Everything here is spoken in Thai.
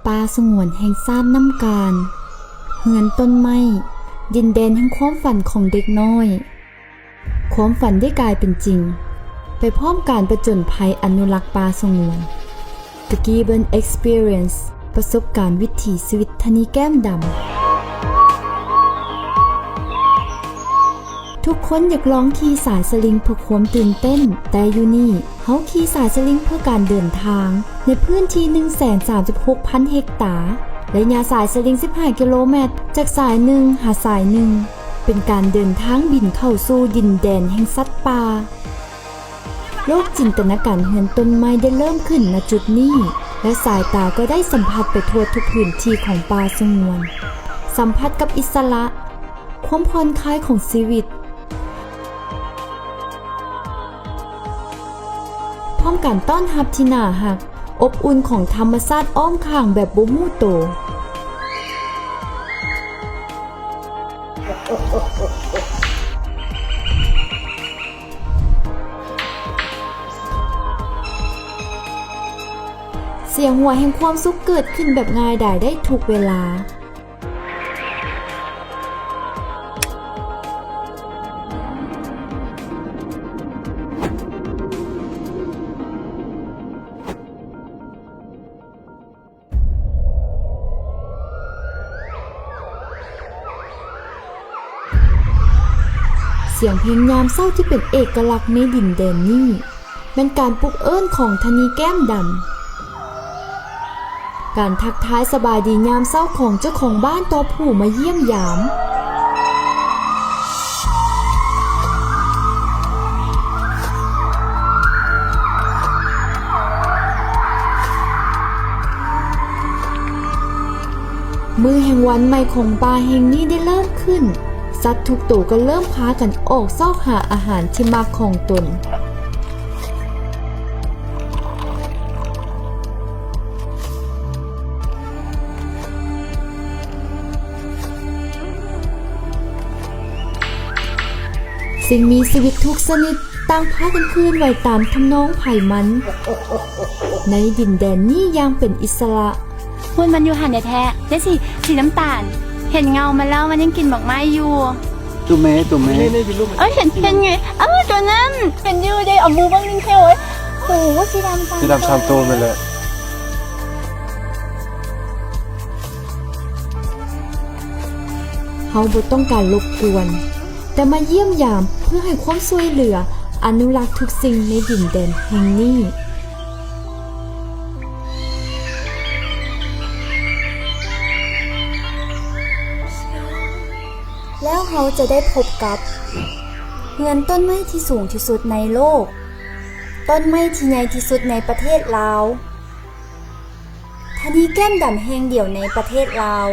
ป่าสงวนแห่งชาติน้ำการเฮือนต้นไม้ดินแดนแห่งความฝันของเด็กน้อยความฝันได้กลายเป็นจริงไปพร้อมการประจนภัยอนุรักษ์ป่าสงวน The Gibbon Experience ประสบการณ์วิถีชีวิตทนีแก้มดำทุกคนอยากลองขี่สายสลิงเพื่อความตื่นเต้นแต่อยู่นี่เฮาขี่สายสลิงเพื่อการเดินทางในพื้นที่ 136,000 เฮกตาร์ระยะสายสลิง15 กิโลเมตรจากสายหนึ่งหาสายหนึ่งเป็นการเดินทางบินเข้าสู่ดินแดนแห่งสัตว์ป่าโลกจินตนาการเฮือนต้นไม้ได้เริ่มขึ้นณจุดนี้และสายตาก็ได้สัมผัสไปทั่วทุกพื้นที่ของป่าสงวนสัมผัสกับอิสระความผ่อนคลายของชีวิตพร้อมการต้อนรับที่น่ารักอบอุ่นของธรรมชาติอ้อมข้างแบบบ่ฮู้โตเสียงหัวแห่งความสุขเกิดขึ้นแบบง่ายดายได้ทุกเวลาเสียงเพลงยามเศร้าที่เป็นเอกลักษณ์ในดินแดนนี้เป็นการปลุกเอิ้นของทนีแก้มดำการทักทายสบายดียามเศร้าของเจ้าของบ้านตัวผู้มาเยี่ยมยามมือแห่งวันใหม่ของป่าแห่งนี้ได้เริ่มขึ้นสัตว์ทุกตัวก็เริ่มพากันออกซอกหาอาหารที่มักของตนสิ่งมีชีวิตทุกชนิดต่างพากันเคลื่อนไหวตามทำนองไผ่มันในดินแดนนี้อย่างเป็นอิสระหุ่นมันอยู่หันแท้ๆได้สิสีน้ำตาลเห็นเงามันแล้วมันยังกินดอกไม้อยู่ตัวแม่เห็นไงตัวนั้นเป็นยูได้เอามือบ้างนึงเท่าไว้โอ้โหสีดำสามตัวไปเลยเฮาบ่ต้องการรบกวนแต่มาเยี่ยมยามเพื่อให้ความช่วยเหลืออนุรักษ์ทุกสิ่งในดินแดนแห่งนี้แล้วเขาจะได้พบกับเฮือนต้นไม้ที่สูงที่สุดในโลกต้นไม้ที่ใหญ่ที่สุดในประเทศลาวทนีแก้มดำแห่งเดียวในประเทศลาว